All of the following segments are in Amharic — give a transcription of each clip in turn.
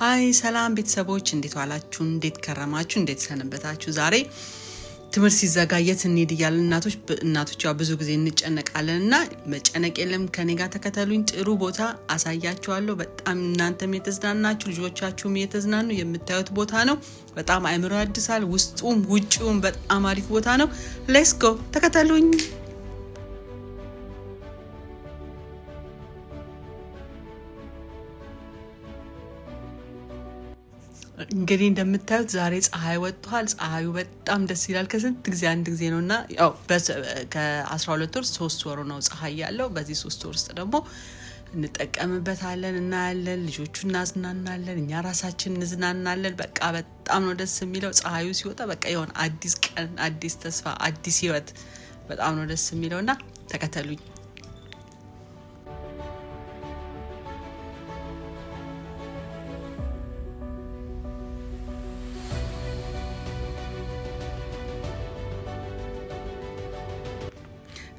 ሃይ ሰላም ቤተሰቦች እንዴት ዋላችሁ እንዴት ከረማችሁ እንዴት ሰነበታችሁ ዛሬ ትምርት ሲዘጋየት እንሂድ ይያልን እናቶች ያው ብዙ ጊዜ እንጨነቃለንና መጨነቅ የለም ከኔ ጋር ተከተሉኝ ጥሩ ቦታ አሳያችኋለሁ በጣም እናንተም የተዝናናችሁ ልጆቻችሁም የተዝናኑ የምታዩት ቦታ ነው በጣም አይምሮ ያድሳል ውስጡም ውጪውም በጣም አሪፍ ቦታ ነው ሌትስ ጎ ተከተሉኝ እንግዲህ እንደምታዩት ዛሬ ፀሐይ ወጥቷል ፀሐዩ በጣም ደስ ይላል ከስንት ጊዜ አንድ ጊዜ ነውና ያው ከ12 ወር 3 ወር ነው ፀሐይ ያለው በዚህ 3 ወር ውስጥ ደግሞ እንጠቀምበታለን እና ያለን ልጆቹን እናዝናናለን እኛ ራሳችን እንዝናናለን በቃ በጣም ነው ደስ የሚለው ፀሐዩ ሲወጣ በቃ የሆነ አዲስ ቀን አዲስ ተስፋ አዲስ ህይወት በጣም ነው ደስ የሚለውና ተከተሉኝ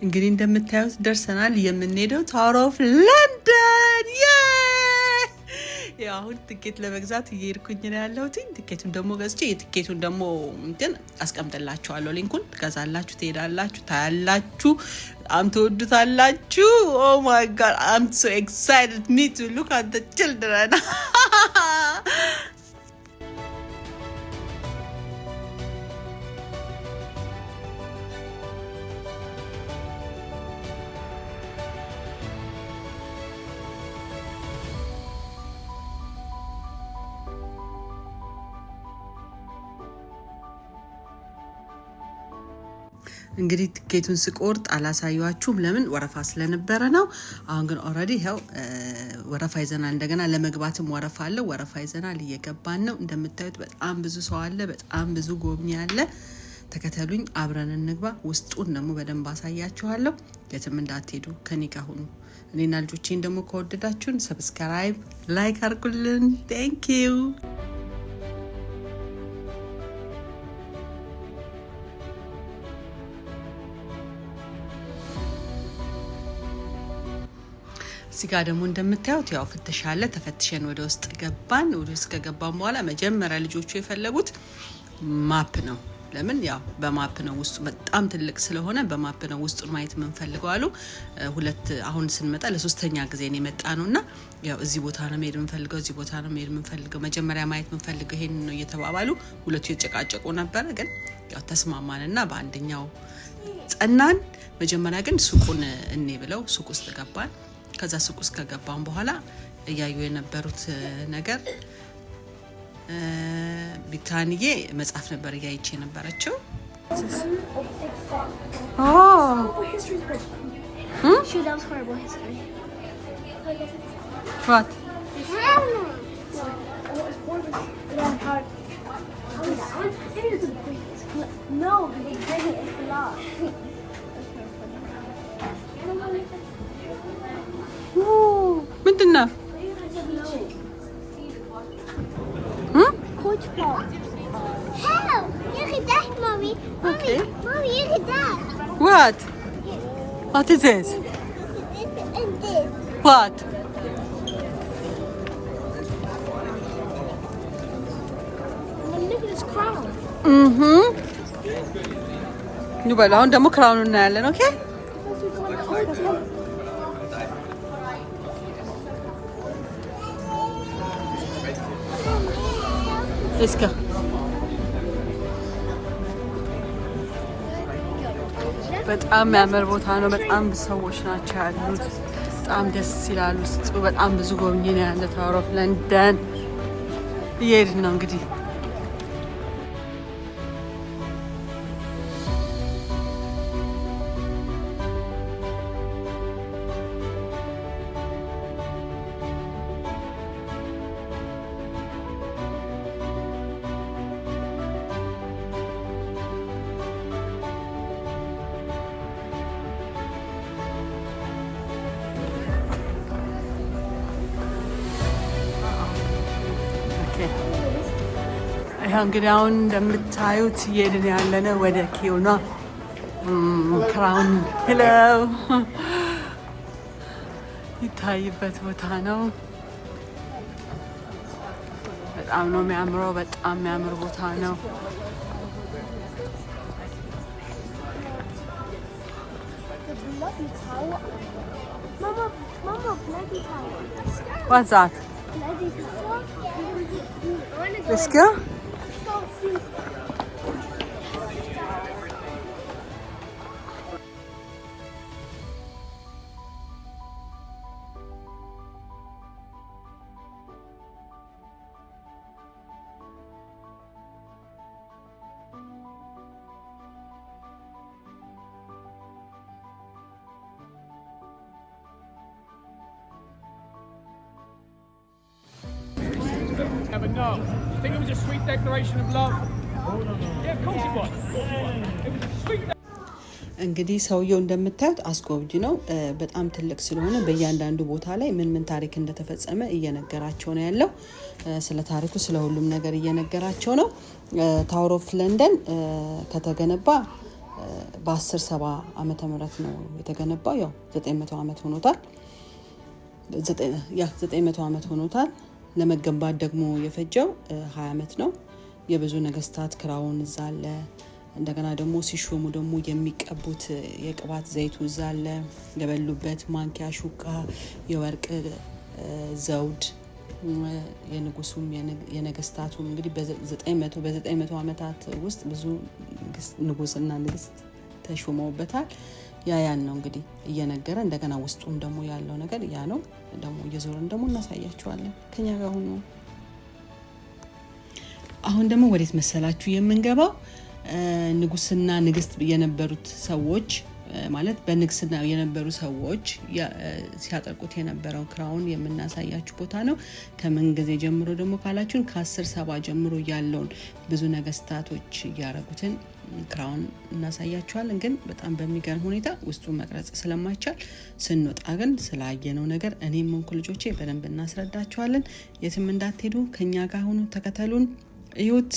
እንግዲህ እንደምታዩት ደርሰናል የምንሄደው ታወር ኦፍ ለንደን ያው አሁን ትኬት ለመግዛት እየሄድኩኝ ነው ያለሁት ትኬቱን ደግሞ ገዝቼ የትኬቱን ደግሞ እንትን አስቀምጥላችኋለሁ ሊንኩን ትገዛላችሁ ትሄዳላችሁ ታያላችሁ በጣም ትወዱታላችሁ ኦ ማይ ጋድ I'm so excited me to look at the children እንግዲህ ትኬቱን ስቆርጥ አላሳያችሁም ለምን ወረፋ ስለነበረ ነው አሁን ግን ኦሬዲ ያው ወረፋ ይዘናል እንደገና ለመግባትም ወረፋ አለ ወረፋ ይዘናል እየገባን ነው እንደምታዩት በጣም ብዙ ሰው አለ በጣም ብዙ ጎብኚ አለ ተከተሉኝ አብረን እንግባ ውስጡን ደግሞ በደንብ አሳያችኋለሁ የትም እንዳትሄዱ ከኔ ጋር ሁኑ እኔና ልጆቼን ደግሞ ከወደዳችሁን ሰብስክራይብ ላይክ አድርጉልን ቴንክ ዩ ሲጋ ደግሞ እንደምታዩት ያው ፍተሻለ ተፈትሸን ወደ ውስጥ ገባን ወደ ውስጥ ከገባን በኋላ መጀመሪያ ልጆቹ የፈለጉት ማፕ ነው ለምን ያው በማፕ ነው ውስጡ በጣም ትልቅ ስለሆነ በማፕ ነው ውስጡን ማየት መንፈልገው አሉ ሁለት አሁን ስንመጣ ለሶስተኛ ጊዜ ነው የመጣ ነውና ያው እዚህ ቦታ ነው መሄድ መንፈልገው እዚህ ቦታ ነው መሄድ መንፈልገው መጀመሪያ ማየት መንፈልገው ይሄን ነው እየተባባሉ ሁለቱ የተጨቃጨቁ ነበር ግን ያው ተስማማንና በአንደኛው ጸናን መጀመሪያ ግን ሱቁን እኔ ብለው ሱቅ ውስጥ ገባን ከዛ ሱቅ ውስጥ ከገባን በኋላ ያዩ የነበሩት ነገር ቢታንዬ መጽሐፍ ነበር ያይቼ ነበርቸው She loves horrible history. What? No, they bring it in block. ምንድነው Coach Paul. Help! Look at that, Mommy. Okay. Mommy, look at that. What is this? This and this. What? And look at this crown. ንበል አሁን ደግሞ ክራውኑን እናያለን ኦኬ እስከ በጣም ያምር ቦታ ነው በጣም ሰዎች ናቸው ያሉት በጣም ደስ ይላል ውስጡ በጣም ብዙ ጎብኚ ነው ያለው ታወር ኦፍ ለንደን እየሄድን ነው እንግዲህ ይሄ እንግዲህ አሁን እንደምታዩት እየሄድን ያለነው ወደ ኪዮና ክራውን ሂለው ይታይበት ቦታ ነው በጣም ነው የሚያምረው። በጣም የሚያምር ቦታ ነው። Mama, bloody tower. What's that? Bloody tower. Let's go. Never know. I think it was a sweet declaration of love. Yeah, of course it was. It was a sweet. እንግዲህ ሰውየው እንደምታዩት አስጎብጂ ነው። በጣም ትልቅ ስለሆነ በእያንዳንዱ ቦታ ላይ ምን ታሪክ እንደተፈጸመ እየነገራቸው ነው ያለው። ስለ ታሪኩ ስለ ሁሉም ነገር እየነገራቸው ነው። ታወር ኦፍ ለንደን ከተገነባ በ1070 ዓመተ ምህረት ነው የተገነባው። ያው 900 ዓመት ሆኖታል። 900 ዓመት ሆኖታል። ለመገንባት ደግሞ የፈጀው 20 ዓመት ነው። የብዙ ነገስታት ክራውን እዛ አለ። እንደገና ደግሞ ሲሾሙ ደግሞ የሚቀቡት የቅባት ዘይቱ እዛ አለ። የበሉበት ማንኪያ፣ ሹካ፣ የወርቅ ዘውድ የንጉሱም የነገስታቱም እንግዲህ በ900 ዓመታት ውስጥ ብዙ ንጉስና ንግስት ተሾመውበታል። ያን ነው እንግዲህ እየነገረ እንደገና ውስጡም ደግሞ ያለው ነገር ያ ነው። ደግሞ እየዞርን ደግሞ እናሳያችኋለን። ከኛ ጋር ሆኖ አሁን ደግሞ ወዴት መሰላችሁ የምንገባው? ንጉስና ንግስት የነበሩት ሰዎች ማለት በንግስና የነበሩ ሰዎች ሲያጠቁት የነበረው ክራውን የምናሳያችሁ ቦታ ነው። ከምን ጊዜ ጀምሮ ደግሞ ካላችሁን ከ1070 ጀምሮ ያለውን ብዙ ነገስታቶች ያረጉትን ክራውን እናሳያችኋለን። ግን በጣም በሚገርም ሁኔታ ውስጡ መቅረጽ ስለማይቻል ስንወጣ ግን ስላየነው ነገር እኔም ሆንኩ ልጆቼ በደንብ እናስረዳችኋለን። የትም እንዳትሄዱ ከኛ ጋር ሆኑ፣ ተከተሉን፣ እዩት።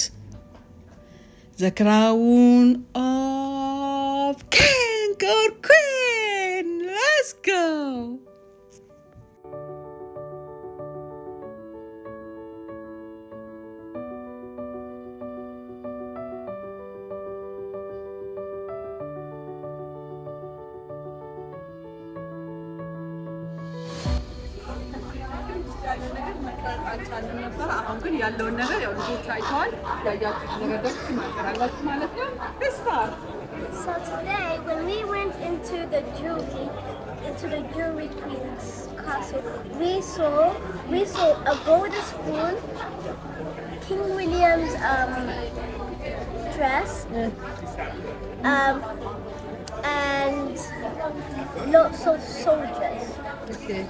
The crown of king or queen. Let's go. አሁን ግን ያለውን ነገር ያው ልጆች አይተዋል። ያያችሁት ነገር ደግሞ ማቀራላችሁ ማለት ነው። So today, when we went into the jewelry queen's castle, we saw a golden spoon, King William's dress, and lots of soldiers. Okay.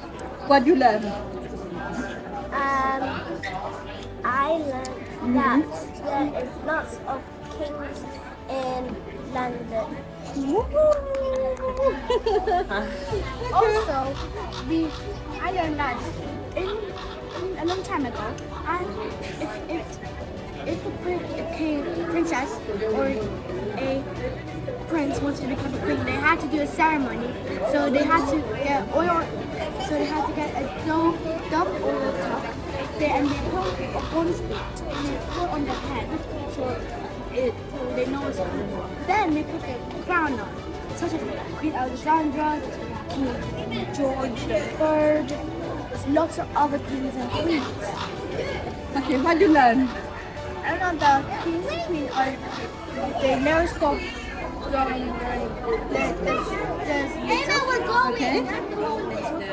What do you learn? I learned that there is lots of kings in London. Also, I learned that a long time ago, if a princess or a prince wanted to become a queen, they had to do a ceremony. So they had to get oil. So they had to get a dove oil cup, and they put a golden spoon and they put on their head so they know it's coming. Then they put their crown on, such as Queen Alexandra, King George III. There's lots of other kings and queens. Okay, what do you learn? I don't know, the king and queen are, they never stop growing. There's Okay.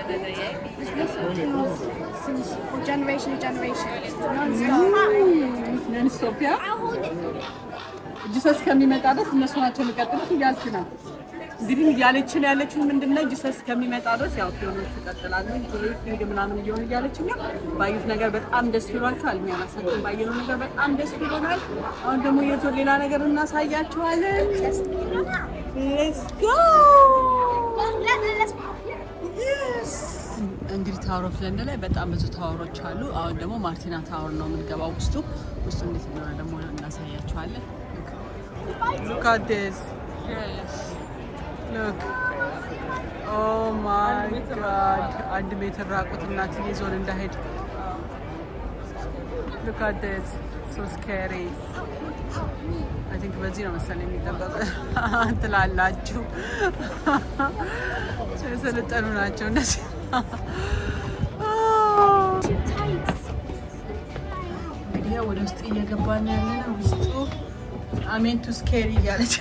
There's lots of kings since generation to generation. It's non-stop. Non-stop, yeah? ጂሰስ ከሚመጣ ድረስ እነሱ ናቸው የሚቀጥሉት እያልኩ ነው። እንግዲህ እያለችን ያለችን ምንድነው? ጂሰስ ከሚመጣ ድረስ ያው ፊልሞች ይቀጥላሉ። ኪንግ ምናምን እየሆነ ያለችን ነው። ባዩት ነገር በጣም ደስ ብሏቸዋል። እኛ ራሳችን ባየነው ነገር በጣም ደስ ብሎናል። አሁን ደግሞ የዞር ሌላ ነገር እናሳያችኋለን። Let's go. Yes. እንግዲህ ታወር ኦፍ ለንደን ላይ በጣም ብዙ ታወሮች አሉ። አሁን ደግሞ ማርቲና ታወር ነው የምንገባው። ውስጡ እንዴት እንደሆነ ደግሞ እናሳያችኋለን። Look at this. Yes. Look. Oh my God. 1 ሜትር ራቁት እናት ይዞን እንዳሄድ Look at this. So scary. I think በዚህ ነው መሰለኝ የሚጠበቀው ትላላችሁ። የሰለጠኑ ናቸው እነዚህ። እንግዲህ ወደ ውስጥ እየገባን ያለነው ውስጡ አሜን ቱ ስኬሪ እያለች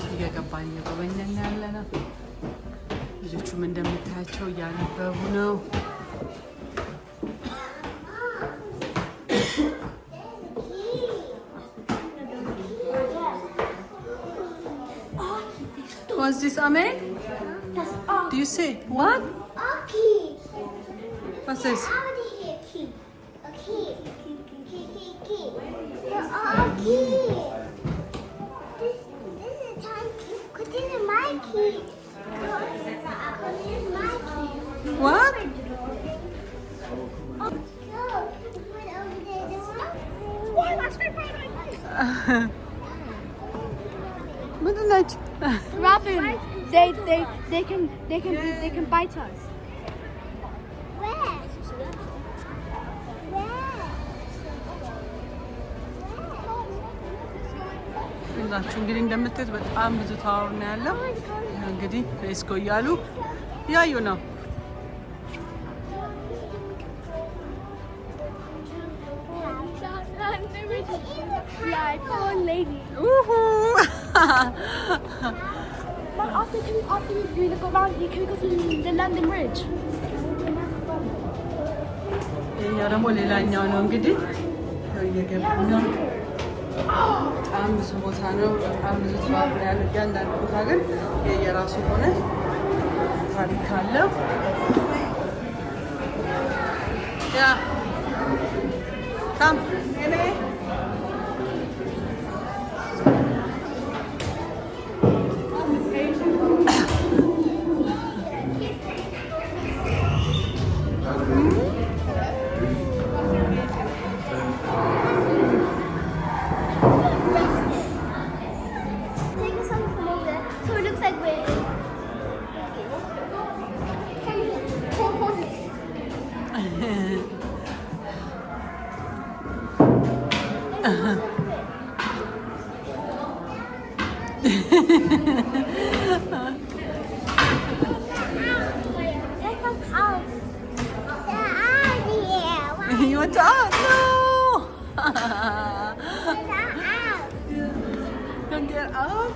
እየገባን እየጎበኘን ያለነው ልጆቹም እንደምታያቸው እያነበቡ ነው። What's this, Ame? Do you say what? What's this? What? ምንድን ናቸው? Robin, they can bite us. Where? ሁላችሁ እንግዲህ እንደምታዩት በጣም ብዙ ታወር ነው ያለው። እንግዲህ ሌስኮ እያሉ ያዩ ነው። After we go around, can we go to the London Bridge? ይሄኛው ደግሞ ሌላኛው ነው እንግዲህ እየገቡ ነው። በጣም ብዙ ቦታ ነው። በጣም ብዙ ታወር ነው ያለው። እያንዳንዱ ቦታ ግን የራሱ ሆነ ታሪክ አለው። ያ ካም You want to out? No! Don't get out.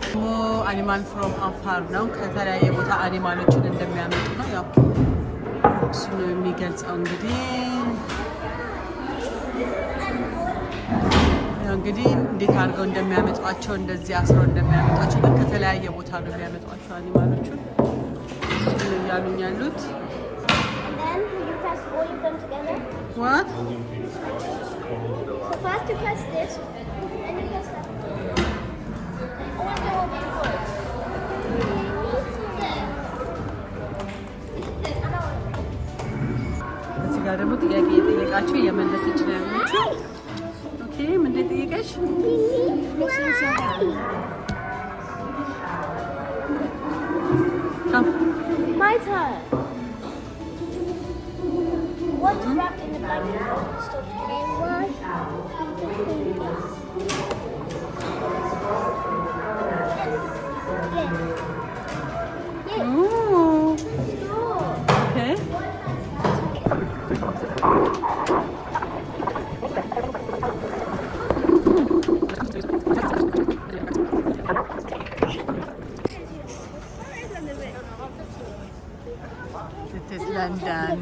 አኒማል ፍሮም አፋር ነው። ከተለያየ ቦታ አኒማሎችን እንደሚያመጡ ነው። ያው እሱ ነው የሚገልጸው። እንግዲህ እንዴት አድርገው እንደሚያመጧቸው እንደዚህ አስረው እንደሚያመጧቸው ግን ከተለያየ ቦታ ነው የሚያመጧቸው አኒማሎቹን። እሱ ነው እያሉኝ ያሉት። What? So first you press this, and you press that. እዚህ ጋር ደግሞ ጥያቄ እየጠየቃችሁ እየመለሰች ነው ያለችው። ኦኬ ምንድን ጠየቀሽ? My turn. What's wrapped in the blanket? What? Yes. Oh. Okay. It is London.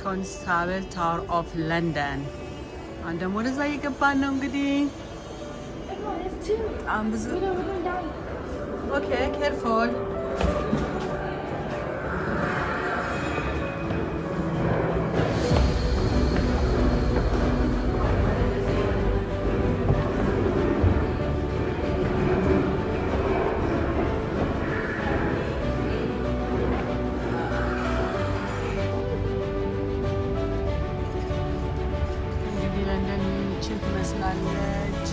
ኮንስታብል ታወር ኦፍ ለንደን። አሁን ደግሞ ወደዛ እየገባን ነው እንግዲህ በጣም ብዙ። ኦኬ ኬርፉል። ትመስላለች።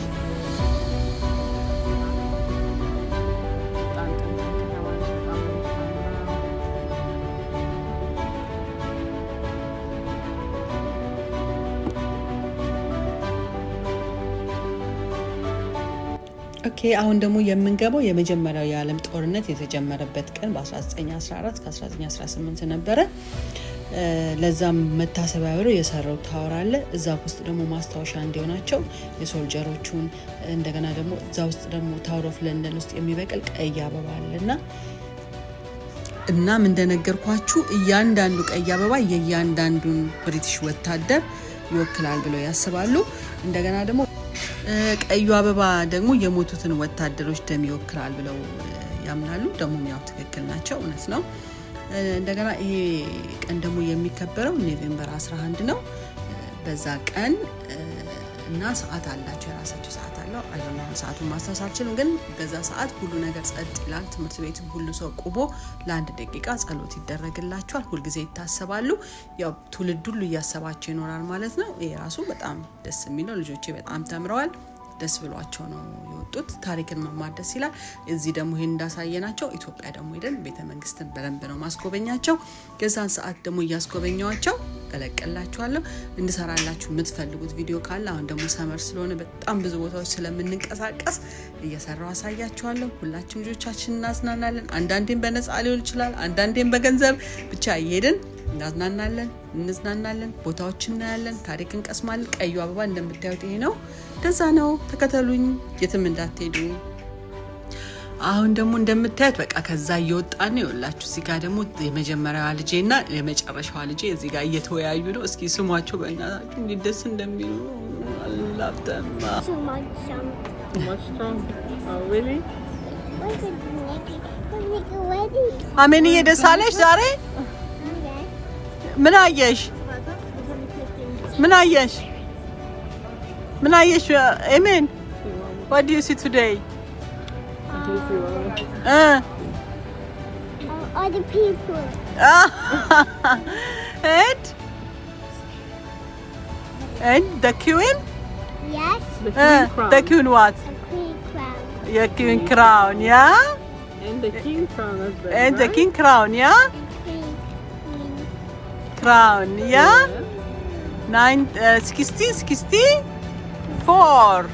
ኦኬ አሁን ደግሞ የምንገባው የመጀመሪያው የዓለም ጦርነት የተጀመረበት ቀን በ1914 ከ1918 ነበረ። ለዛም መታሰቢያ ብሎ የሰራው ታወር አለ። እዛ ውስጥ ደግሞ ማስታወሻ እንዲሆናቸው የሶልጀሮቹን እንደገና ደግሞ እዛ ውስጥ ደግሞ ታወር ኦፍ ለንደን ውስጥ የሚበቅል ቀይ አበባ አለና እናም እንደነገርኳችሁ እያንዳንዱ ቀይ አበባ የእያንዳንዱን ብሪቲሽ ወታደር ይወክላል ብለው ያስባሉ። እንደገና ደግሞ ቀዩ አበባ ደግሞ የሞቱትን ወታደሮች ደም ይወክላል ብለው ያምናሉ። ደግሞ ያው ትክክል ናቸው፣ እውነት ነው። እንደገና ይሄ ቀን ደግሞ የሚከበረው ኖቬምበር 11 ነው። በዛ ቀን እና ሰዓት አላቸው፣ የራሳቸው ሰዓት አለው። አይደለም ሰዓቱን ማስታወስ አልችልም፣ ግን በዛ ሰዓት ሁሉ ነገር ጸጥ ይላል። ትምህርት ቤትም ሁሉ ሰው ቁሞ ለአንድ ደቂቃ ጸሎት ይደረግላቸዋል። ሁልጊዜ ይታሰባሉ። ያው ትውልድ ሁሉ እያሰባቸው ይኖራል ማለት ነው። ይሄ ራሱ በጣም ደስ የሚለው ልጆቼ በጣም ተምረዋል። ደስ ብሏቸው ነው የወጡት። ታሪክን መማር ደስ ይላል። እዚህ ደግሞ ይሄን እንዳሳየናቸው ኢትዮጵያ ደግሞ ሄደን ቤተ መንግስትን በደንብ ነው ማስጎበኛቸው። የዛን ሰዓት ደግሞ እያስጎበኛቸው እለቅላችኋለሁ። እንድሰራላችሁ የምትፈልጉት ቪዲዮ ካለ አሁን ደግሞ ሰመር ስለሆነ በጣም ብዙ ቦታዎች ስለምንንቀሳቀስ እየሰራው አሳያችኋለሁ። ሁላችንም ልጆቻችን እናዝናናለን። አንዳንዴም በነፃ ሊሆን ይችላል፣ አንዳንዴም በገንዘብ ብቻ እየሄድን እናዝናናለን፣ እንዝናናለን፣ ቦታዎችን እናያለን፣ ታሪክ እንቀስማለን። ቀዩ አበባ እንደምታዩት ይሄ ነው። እንደዛ ነው። ተከተሉኝ፣ የትም እንዳትሄዱ። አሁን ደግሞ እንደምታዩት በቃ ከዛ እየወጣን ነው። ይኸውላችሁ እዚህ ጋር ደግሞ የመጀመሪያዋ ልጄና የመጨረሻዋ ልጄ እዚህ ጋር እየተወያዩ ነው። እስኪ ስሟቸው በእናታችሁ እንዴት ደስ እንደሚሉ አላፍተማ አሜንዬ ደስ አለሽ ዛሬ? ምን አየሽ? ምን አየሽ? ምን አየሽ? አሜን what do you see today? Other people. And the queen? Yes. The queen what? A queen crown. Yeah, queen crown, yeah? And the king crown as well. And the right? king crown, yeah? Queen. Crown, yeah? 64.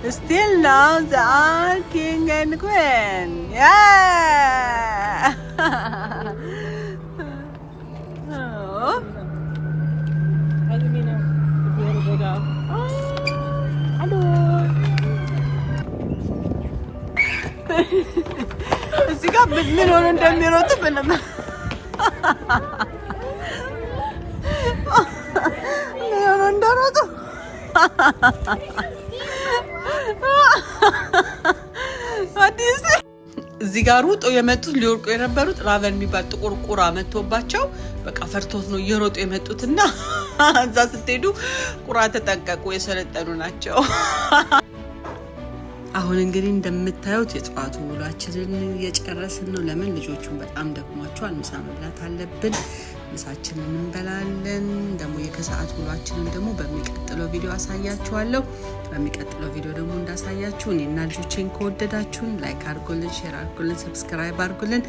Still now they are king and queen. Yeah. Oh. How do you mean if you want to go down? Hello. እዚህ ጋር ምን ሆኖ እንደሚሮጡ ምንም ምን ሆኖ እንደሮጡ አዲስ እዚህ ጋር ሩጦ የመጡት ሊወርቁ የነበሩት ራቨን የሚባል ጥቁር ቁራ መጥቶባቸው በቃ ፈርቶት ነው እየሮጡ የመጡትና እዛ ስትሄዱ ቁራ ተጠንቀቁ፣ የሰለጠኑ ናቸው። አሁን እንግዲህ እንደምታዩት የጧቱ ውሏችንን እየጨረስን ነው። ለምን ልጆቹን በጣም ደክሟቸዋል። ምሳ መብላት አለብን። ምሳችንን እንበላለን። ደግሞ የከሰዓት ውሏችንን ደግሞ በሚቀጥለው ቪዲዮ አሳያችኋለሁ። በሚቀጥለው ቪዲዮ ደግሞ እንዳሳያችሁ እኔና ልጆቼን ከወደዳችሁን ላይክ አድርጉልን፣ ሼር አድርጉልን፣ ሰብስክራይብ አድርጉልን።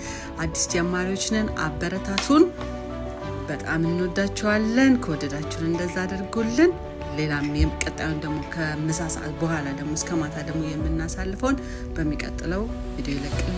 አዲስ ጀማሪዎች ነን፣ አበረታቱን። በጣም እንወዳችኋለን። ከወደዳችሁን እንደዛ አድርጉልን። ሌላም የቀጣዩን ደግሞ ከምሳ ሰዓት በኋላ ደግሞ እስከ ማታ ደግሞ የምናሳልፈውን በሚቀጥለው ቪዲዮ ይለቅልናል።